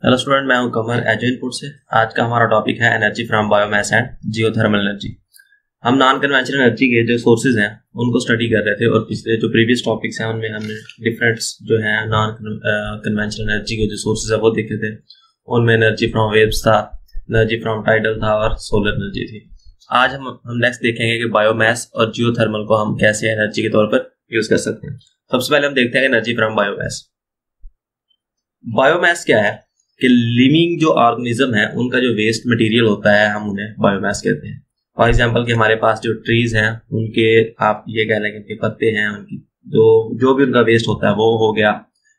Hello student, मैं हूं कमर azo input से। आज का हमारा टॉपिक है energy from biomass and geothermal energy. हम नॉन कन्वेंशनल एनर्जी के जो सोर्सेज हैं उनको स्टडी कर रहे थे और पिछले जो प्रीवियस टॉपिक्स हैं उनमें हमने डिफरेंट जो है नॉन कन्वेंशनल एनर्जी के जो सोर्सेज है वो देखे थे। उनमें एनर्जी फ्रॉम वेव्स था, एनर्जी फ्रॉम टाइडल था और सोलर एनर्जी थी। आज हम नेक्स्ट देखेंगे कि बायोमास और जियोथर्मल को हम कैसे एनर्जी के तौर पर यूज कर सकते हैं। सबसे पहले हम देखते हैं एनर्जी फ्रॉम बायोमास। बायोमास क्या है कि लिविंग जो ऑर्गेनिज्म है उनका जो वेस्ट मटेरियल होता है हम उन्हें बायोमास कहते हैं। फॉर एग्जांपल कि हमारे पास जो ट्रीज हैं उनके आप ये कह लें कि पत्ते हैं, उनकी जो भी उनका वेस्ट होता है वो हो गया,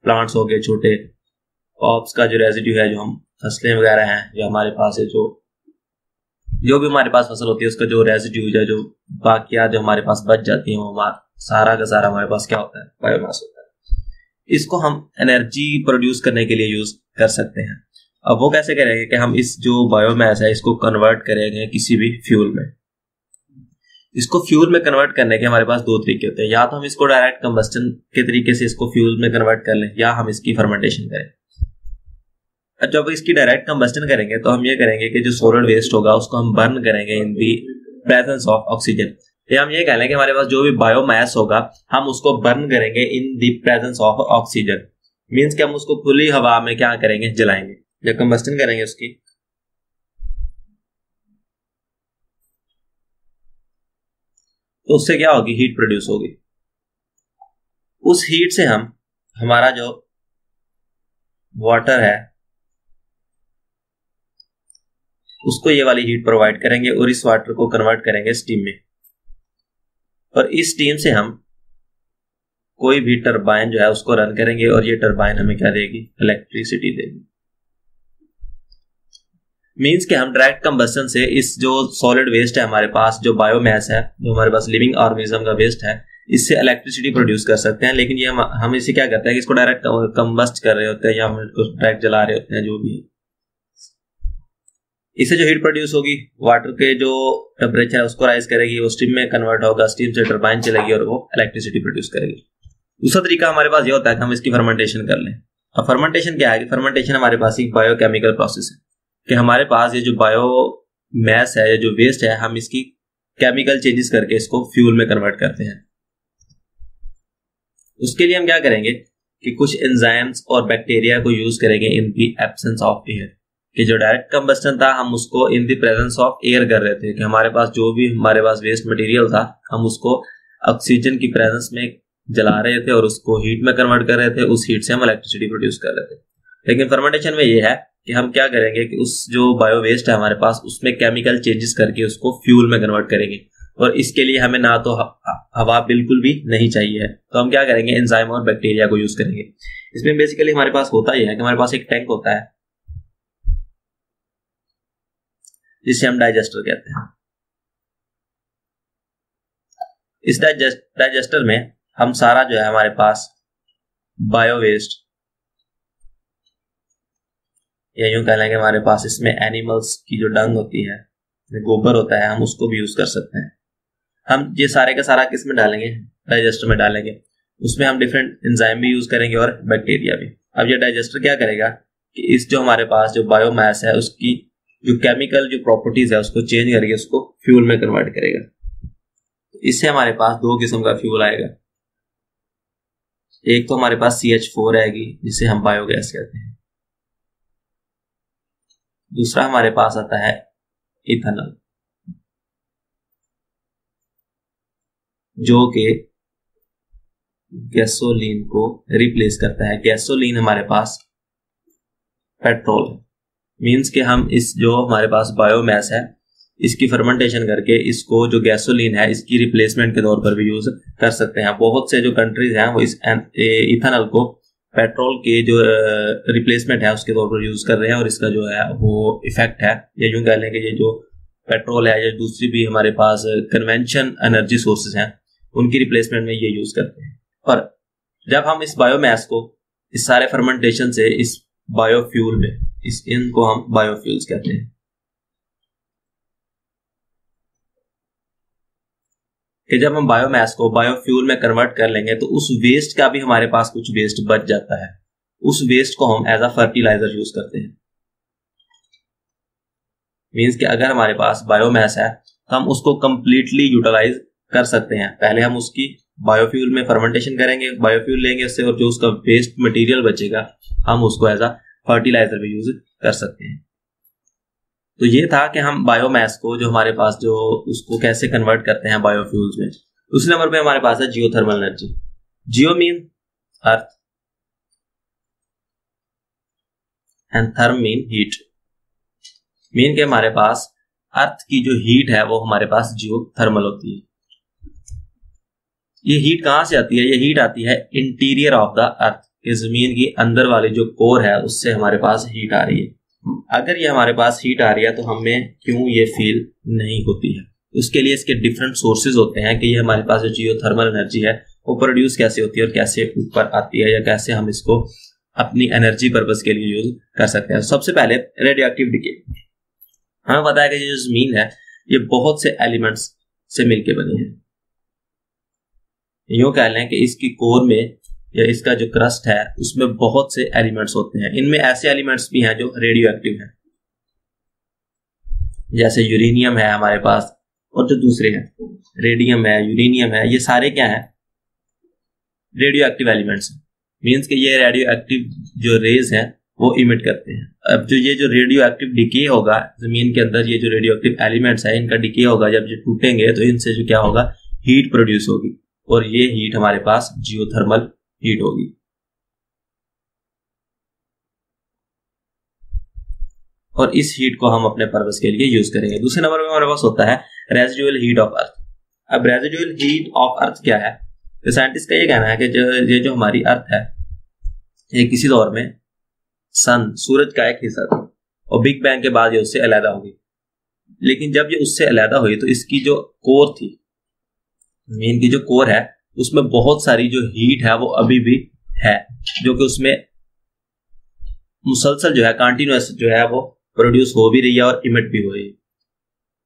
प्लांट्स हो गए छोटे, क्रॉप्स का जो रेजिड्यू है, जो हम फसलें वगैरह हैं जो हमारे पास है, जो भी हमारे पास फसल होती है उसका जो रेजिड्यू है, जो बाकियात जो हमारे पास बच जाती है, वो हमारा सारा का सारा हमारे पास क्या होता है, बायोमास होता है। इसको हम एनर्जी प्रोड्यूस करने के लिए यूज कर सकते हैं। अब वो कैसे करेंगे कि हम इस जो बायोमास है इसको कन्वर्ट करेंगे किसी भी फ्यूल में। इसको फ्यूल में कन्वर्ट करने के हमारे पास दो तरीके होते हैं। या तो हम इसको डायरेक्ट कंबस्टन के तरीके से इसको फ्यूल में कन्वर्ट कर लें, या हम इसकी फर्मेंटेशन करें। जब इसकी डायरेक्ट कंबस्टन करेंगे तो हम ये करेंगे कि जो सोलर वेस्ट होगा उसको हम बर्न करेंगे in the presence of oxygen. या हम ये कह लें कि हमारे पास जो भी बायोमास होगा हम उसको बर्न करेंगे in the presence of oxygen. Means कि हम उसको खुली हवा में क्या करेंगे, जलाएंगे या कंबस्टन करेंगे उसकी। तो उससे क्या होगी, हीट प्रोड्यूस होगी। उस हीट से हम हमारा जो वाटर है उसको ये वाली हीट प्रोवाइड करेंगे और इस वाटर को कन्वर्ट करेंगे स्टीम में। और इस स्टीम से हम कोई भी टरबाइन जो है उसको रन करेंगे और ये टरबाइन हमें क्या देगी, इलेक्ट्रिसिटी देगी। मींस कि हम डायरेक्ट कंबस्टन से इस जो सॉलिड वेस्ट है हमारे पास, जो बायोमास है, जो हमारे पास लिविंग ऑर्गेनिज्म का वेस्ट है, इससे इलेक्ट्रिसिटी प्रोड्यूस कर सकते हैं। लेकिन ये हम इसे क्या करते हैं कि इसको डायरेक्ट कंबस्ट कर रहे होते हैं या हम इसको डायरेक्ट जला रहे होते हैं, जो भी है। इससे जो हीट प्रोड्यूस होगी वाटर के जो टेम्परेचर है उसको राइज करेगी, वो स्टीम में कन्वर्ट होगा, स्टीम से टरबाइन चलेगी और वो इलेक्ट्रिसिटी प्रोड्यूस करेगी। दूसरा तरीका हमारे पास ये होता है कि हम इसकी फर्मेंटेशन कर लें। अब फर्मेंटेशन क्या है कि फर्मेंटेशन हमारे पास एक बायोकेमिकल प्रोसेस है कि हमारे पास ये जो बायोमास है, ये जो वेस्ट है, हम इसकी केमिकल चेंजेस करके इसको फ्यूल में कन्वर्ट करते हैं। उसके लिए हम क्या करेंगे कि कुछ एंजाइम्स और बैक्टीरिया को यूज करेंगे in the absence of air. कि जो डायरेक्ट कंबस्टन था हम उसको इन दी प्रेजेंस ऑफ एयर कर रहे थे, कि हमारे पास जो भी हमारे पास वेस्ट मटेरियल था हम उसको ऑक्सीजन की प्रेजेंस में जला रहे थे और उसको हीट में कन्वर्ट कर रहे थे। उस हीट से हम इलेक्ट्रिसिटी प्रोड्यूस कर रहे थे। लेकिन फर्मेंटेशन में ये है कि हम क्या करेंगे कि उस जो बायो वेस्ट है हमारे पास उसमें केमिकल चेंजेस करके उसको फ्यूल में कन्वर्ट करेंगे। और इसके लिए हमें ना तो हवा बिल्कुल भी नहीं चाहिए है, तो हम क्या करेंगे, एंजाइम और बैक्टीरिया को यूज करेंगे। इसमें बेसिकली हमारे पास होता यह है कि हमारे पास एक टैंक होता है जिसे हम डाइजेस्टर कहते हैं। इस डाइजेस्टर में हम सारा जो है हमारे पास बायो वेस्ट, या यूं कह लेंगे हमारे पास इसमें एनिमल्स की जो डंग होती है, गोबर होता है, हम उसको भी यूज कर सकते हैं। हम ये सारे का सारा किस में डालेंगे, डाइजेस्टर में डालेंगे। उसमें हम डिफरेंट एंजाइम भी यूज करेंगे और बैक्टीरिया भी। अब ये डाइजेस्टर क्या करेगा कि इस जो हमारे पास जो बायोमास है उसकी जो केमिकल जो प्रॉपर्टीज है उसको चेंज करके उसको फ्यूल में कन्वर्ट करेगा। इससे हमारे पास दो किस्म का फ्यूल आएगा। एक तो हमारे पास CH4 आएगी जिसे हम बायोगैस कहते हैं। दूसरा हमारे पास आता है इथेनॉल, जो कि गैसोलीन को रिप्लेस करता है। गैसोलीन हमारे पास पेट्रोल है। मींस कि हम इस जो हमारे पास बायोमास है इसकी फर्मेंटेशन करके इसको जो गैसोलीन है इसकी रिप्लेसमेंट के तौर पर भी यूज कर सकते हैं। बहुत से जो कंट्रीज हैं वो इस इथेनॉल को पेट्रोल के जो रिप्लेसमेंट है उसके तौर पर यूज कर रहे हैं और इसका जो है वो इफेक्ट है, या यूं कह लें कि ये जो पेट्रोल है या दूसरी भी हमारे पास कन्वेंशन एनर्जी सोर्सेज हैं उनकी रिप्लेसमेंट में ये यूज करते हैं। और जब हम इस बायोमास को इस सारे फर्मेंटेशन से इस बायोफ्यूल में, इनको हम बायोफ्यूल्स कहते हैं। कि जब हम बायोमास को बायोफ्यूल में कन्वर्ट कर लेंगे तो उस वेस्ट का भी हमारे पास कुछ वेस्ट बच जाता है। उस वेस्ट को हम एज अ फर्टिलाइजर यूज करते हैं। मीन्स कि अगर हमारे पास बायोमास है तो हम उसको कंप्लीटली यूटिलाइज कर सकते हैं। पहले हम उसकी बायोफ्यूल में फर्मेंटेशन करेंगे, बायोफ्यूल लेंगे उससे, और जो उसका वेस्ट मटेरियल बचेगा हम उसको एज अ फर्टिलाइजर भी यूज कर सकते हैं। तो ये था कि हम बायोमास को जो हमारे पास जो उसको कैसे कन्वर्ट करते हैं बायोफ्यूल्स में। दूसरे नंबर पे हमारे पास है geothermal energy. Geo mean earth and therm mean heat. Mean के हमारे पास अर्थ की जो हीट है वो हमारे पास जियोथर्मल होती है। ये हीट कहां से आती है? ये हीट आती है इंटीरियर ऑफ द अर्थ, जमीन की अंदर वाली जो कोर है उससे हमारे पास हीट आ रही है। अगर ये हमारे पास हीट आ रही है तो हमें क्यों ये फील नहीं होती है? उसके लिए इसके डिफरेंट सोर्सेज होते हैं कि ये हमारे पास जो जियोथर्मल एनर्जी है वो प्रोड्यूस कैसे होती है और कैसे ऊपर आती है, या कैसे हम इसको अपनी एनर्जी पर्पज के लिए यूज कर सकते हैं। सबसे पहले रेडियोएक्टिव डिके। हमें पता है कि जो जमीन है ये बहुत से एलिमेंट्स से मिलकर बनी है। यूं कह लें कि इसकी कोर में या इसका जो क्रस्ट है उसमें बहुत से एलिमेंट्स होते हैं। इनमें ऐसे एलिमेंट्स भी हैं जो रेडियो एक्टिव हैं, जैसे यूरेनियम है हमारे पास, और जो दूसरे हैं रेडियम है, यूरेनियम है, ये सारे क्या है? Radio active elements. मीन्स कि ये रेडियो एक्टिव जो रेज हैं वो इमिट करते हैं। अब जो ये जो रेडियो एक्टिव डिके होगा जमीन के अंदर, ये जो रेडियो एक्टिव एलिमेंट्स है इनका डिके होगा, जब ये टूटेंगे तो इनसे जो क्या होगा? हीट प्रोड्यूस होगी, और ये हीट हमारे पास जियोथर्मल हीट होगी। और इस हीट को हम अपने पर्पस के लिए यूज करेंगे। दूसरे नंबर में हमारे पास होता है रेजिडुअल हीट ऑफ अर्थ। अब रेजिडुअल हीट ऑफ अर्थ क्या है? तो साइंटिस्ट का ये कहना है कि ये जो हमारी अर्थ है ये किसी दौर में सन, सूरज का एक हिस्सा था, और बिग बैंग के बाद ये उससे अलहदा होगी। लेकिन जब ये उससे अलहदा हुई तो इसकी जो कोर थी, जमीन की जो कोर है, उसमें बहुत सारी जो हीट है वो अभी भी है, जो कि उसमें मुसलसल जो है, कंटिन्यूअस जो है वो प्रोड्यूस हो भी रही है और इमिट भी हो रही है।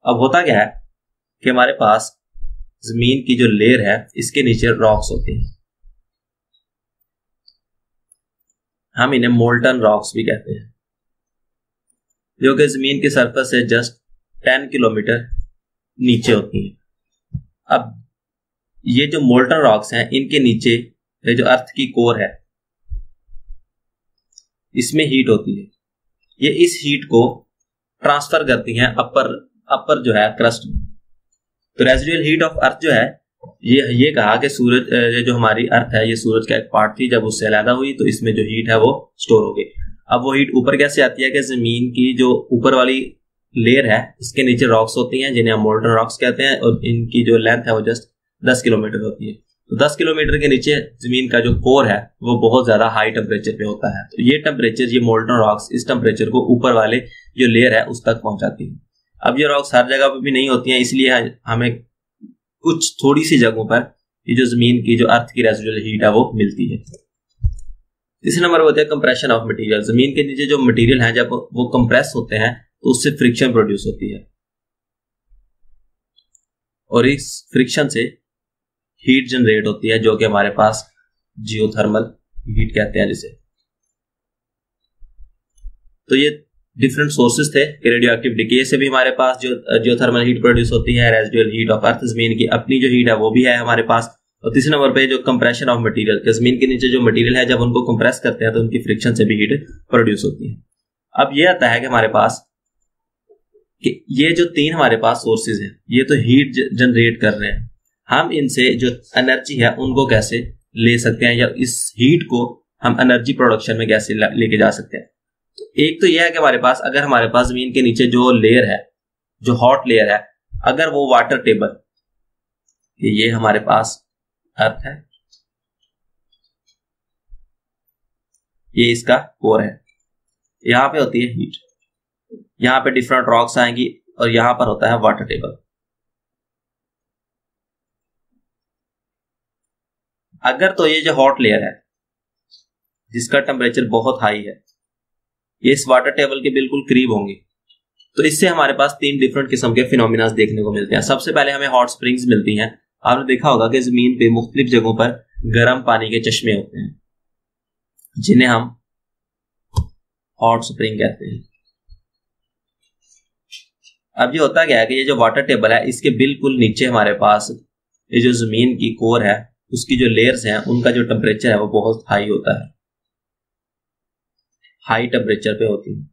अब होता क्या है कि हमारे पास जमीन की जो लेयर है इसके नीचे रॉक्स होते हैं। हम इन्हें मोल्टन रॉक्स भी कहते हैं, जो कि जमीन के सरफेस से जस्ट 10 किलोमीटर नीचे होती हैं। अब ये जो मोल्टन रॉक्स हैं इनके नीचे ये जो अर्थ की कोर है इसमें हीट होती है। ये इस हीट को ट्रांसफर करती हैं अपर जो है क्रस्ट में। तो रेजिडुअल हीट ऑफ अर्थ जो है ये कहा कि सूरज, ये जो हमारी अर्थ है ये सूरज का एक पार्ट थी, जब उससे अलहदा हुई तो इसमें जो हीट है वो स्टोर हो गई। अब वो हीट ऊपर कैसे आती है कि जमीन की जो ऊपर वाली लेयर है इसके नीचे रॉक्स होती हैं जिन्हें हम मोल्टन रॉक्स कहते हैं, और इनकी जो लेंथ है वो जस्ट 10 किलोमीटर होती है। तो 10 किलोमीटर के नीचे जमीन का जो कोर है वो बहुत ज्यादा हाई टेम्परेचर पे होता है। तो ये टेम्परेचर, ये मोल्टन रॉक्स इस टेम्परेचर को ऊपर वाले जो लेयर है उस तक पहुंचाती है। अब ये रॉक्स हर जगह पर भी नहीं होती हैं, इसलिए हमें कुछ थोड़ी सी जगहों पर ये जो जमीन की जो अर्थ की रेजिडुअल हीट है वो मिलती है। तीसरे नंबर पर होता है कंप्रेशन ऑफ मटेरियल। जमीन के नीचे जो मटेरियल है जब वो कंप्रेस होते हैं तो उससे फ्रिक्शन प्रोड्यूस होती है, और इस फ्रिक्शन से हीट जनरेट होती है, जो कि हमारे पास जियोथर्मल हीट कहते हैं जिसे। तो ये डिफरेंट सोर्सेस थे कि रेडियो एक्टिव डिके से भी हमारे पास जो जियोथर्मल हीट प्रोड्यूस होती है। रेजिडुअल हीट ऑफ अर्थ, जमीन की अपनी जो हीट है वो भी है हमारे पास। और तीसरे नंबर पे जो कंप्रेशन ऑफ मटेरियल, जमीन के नीचे जो मटेरियल है जब उनको कंप्रेस करते हैं तो उनकी फ्रिक्शन से भी हीट प्रोड्यूस होती है। अब ये आता है कि हमारे पास कि ये जो तीन हमारे पास सोर्सेज हैं ये तो हीट जनरेट कर रहे हैं, हम इनसे जो एनर्जी है उनको कैसे ले सकते हैं, या इस हीट को हम एनर्जी प्रोडक्शन में कैसे लेके जा सकते हैं। तो एक तो यह है कि हमारे पास, अगर हमारे पास जमीन के नीचे जो लेयर है, जो हॉट लेयर है, अगर वो वाटर टेबल, ये हमारे पास अर्थ है, ये इसका कोर है, यहां पे होती है हीट, यहां पे डिफरेंट रॉक्स आएंगी और यहां पर होता है वाटर टेबल। अगर तो ये जो हॉट लेयर है जिसका टेम्परेचर बहुत हाई है, ये इस वाटर टेबल के बिल्कुल करीब होंगे, तो इससे हमारे पास तीन डिफरेंट किस्म के फिनोमिना देखने को मिलते हैं। सबसे पहले हमें हॉट स्प्रिंग्स मिलती हैं। आपने देखा होगा कि जमीन पे मुख्तलिफ जगहों पर गर्म पानी के चश्मे होते हैं जिन्हें हम हॉट स्प्रिंग कहते हैं। अब ये होता क्या है कि ये जो वाटर टेबल है इसके बिल्कुल नीचे हमारे पास ये जो जमीन की कोर है उसकी जो लेयर्स हैं उनका जो टेम्परेचर है वो बहुत हाई होता है, हाई टेम्परेचर पे होती है।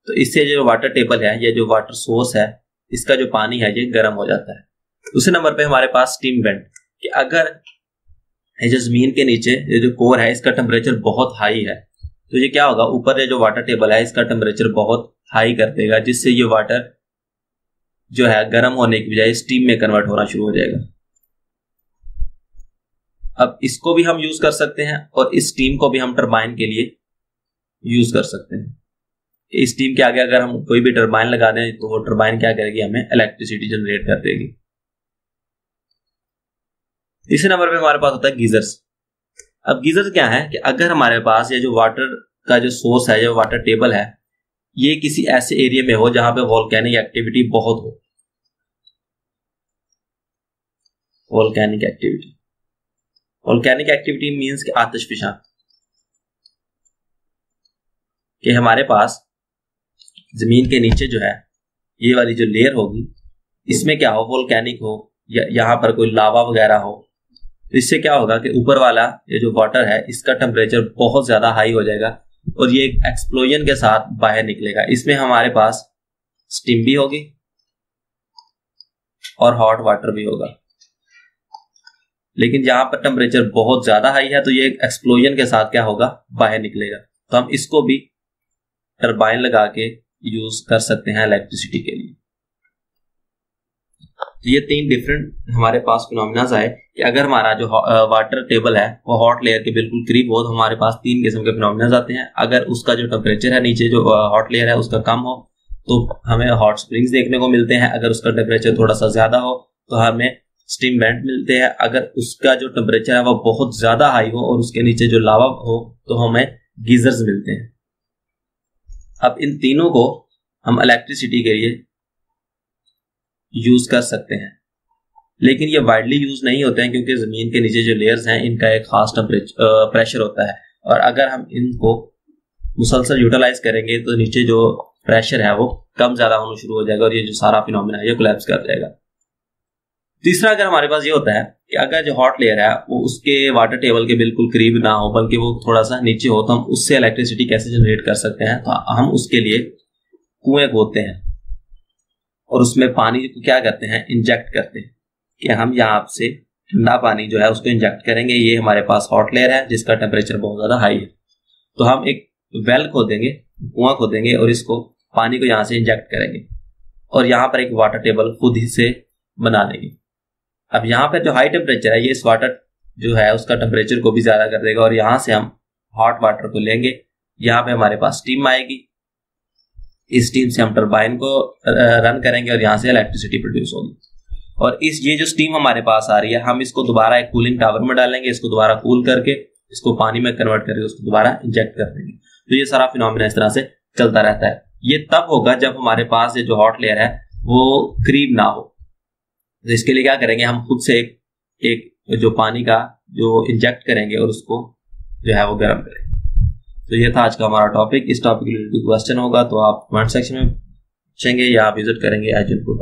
तो इससे जो वाटर टेबल है, ये जो वाटर सोर्स है, इसका जो पानी है ये गर्म हो जाता है। दूसरे नंबर पे हमारे पास स्टीम वेंट, कि अगर ये जो जमीन के नीचे ये जो कोर है इसका टेम्परेचर बहुत हाई है तो ये क्या होगा, ऊपर ये जो वाटर टेबल है इसका टेम्परेचर बहुत हाई कर देगा, जिससे ये वाटर जो है गर्म होने की बजाय स्टीम में कन्वर्ट होना शुरू हो जाएगा। अब इसको भी हम यूज कर सकते हैं और इस स्टीम को भी हम टरबाइन के लिए यूज कर सकते हैं। इस स्टीम के आगे अगर हम कोई भी टरबाइन लगा दें तो वो टरबाइन क्या करेगी, हमें इलेक्ट्रिसिटी जनरेट कर देगी। तीसरे नंबर पे हमारे पास होता है गीजर्स। अब गीजर्स क्या है कि अगर हमारे पास ये जो वाटर का जो सोर्स है, जो वाटर टेबल है, ये किसी ऐसे एरिया में हो जहां पे वोल्केनिक एक्टिविटी बहुत हो, volcanic activity, volcanic activity means कि आतिशफिशा, कि हमारे पास जमीन के नीचे जो है ये वाली जो लेयर होगी इसमें क्या हो, वोल्केनिक हो या यहाँ पर कोई लावा वगैरह हो, तो इससे क्या होगा कि ऊपर वाला ये जो वाटर है इसका टेम्परेचर बहुत ज्यादा हाई हो जाएगा और ये एक एक्सप्लोजन के साथ बाहर निकलेगा। इसमें हमारे पास स्टीम भी होगी और हॉट वाटर भी होगा, लेकिन जहां पर टेम्परेचर बहुत ज्यादा हाई है तो ये एक्सप्लोजन के साथ क्या होगा, बाहर निकलेगा। तो हम इसको भी टरबाइन लगा के यूज कर सकते हैं इलेक्ट्रिसिटी के लिए। तो ये तीन डिफरेंट हमारे पास फिनोमिना है कि अगर हमारा जो वाटर टेबल है वो हॉट लेयर के बिल्कुल करीब हो तो हमारे पास तीन किस्म के फिनोमिना आते हैं। अगर उसका जो टेम्परेचर है नीचे जो हॉट लेयर है उसका कम हो तो हमें हॉट स्प्रिंग्स देखने को मिलते हैं। अगर उसका टेम्परेचर थोड़ा सा ज्यादा हो तो हमें स्टीम वेंट मिलते हैं। अगर उसका जो टेम्परेचर है वो बहुत ज्यादा हाई हो और उसके नीचे जो लावा हो तो हमें गीजर्स मिलते हैं। अब इन तीनों को हम इलेक्ट्रिसिटी के लिए यूज कर सकते हैं, लेकिन ये वाइडली यूज नहीं होते हैं क्योंकि जमीन के नीचे जो लेयर्स हैं इनका एक खास प्रेशर होता है और अगर हम इनको मुसलसल यूटिलाइज करेंगे तो नीचे जो प्रेशर है वो कम ज्यादा होना शुरू हो जाएगा और ये जो सारा फिनोमेना है ये कोलैप्स कर जाएगा। तीसरा अगर हमारे पास ये होता है कि अगर जो हॉट लेयर है वो उसके वाटर टेबल के बिल्कुल करीब ना हो बल्कि वो थोड़ा सा नीचे हो तो हम उससे इलेक्ट्रिसिटी कैसे जनरेट कर सकते हैं। तो हम उसके लिए कुएं खोदते हैं और उसमें पानी को क्या करते हैं, इंजेक्ट करते हैं कि हम यहाँ से ठंडा पानी जो है उसको इंजेक्ट करेंगे। ये हमारे पास हॉट लेयर है जिसका टेम्परेचर बहुत ज्यादा हाई है, तो हम एक वेल खोदेंगे, कुआं खोदेंगे और इसको पानी को यहाँ से इंजेक्ट करेंगे और यहाँ पर एक वाटर टेबल खुद ही से बना देंगे। अब यहाँ पर जो हाई टेम्परेचर है ये इस वाटर जो है उसका टेम्परेचर को भी ज्यादा कर देगा और यहाँ से हम हॉट वाटर को लेंगे। यहाँ पे हमारे पास स्टीम आएगी, इस स्टीम से हम टरबाइन को रन करेंगे और यहाँ से इलेक्ट्रिसिटी प्रोड्यूस होगी। और ये जो स्टीम हमारे पास आ रही है हम इसको दोबारा एक कूलिंग टावर में डालेंगे, इसको दोबारा कूल करके इसको पानी में कन्वर्ट करके उसको दोबारा इंजेक्ट कर देंगे। तो ये सारा फिनोमेना इस तरह से चलता रहता है। ये तब होगा जब हमारे पास ये जो हॉट लेयर है वो करीब ना हो। तो इसके लिए क्या करेंगे, हम खुद से एक जो पानी का जो इंजेक्ट करेंगे और उसको जो है वो गर्म करेंगे। तो ये था आज का हमारा टॉपिक। इस टॉपिक के लिए क्वेश्चन होगा तो आप कमेंट सेक्शन में पूछेंगे या आप विजिट करेंगे एजेंट को।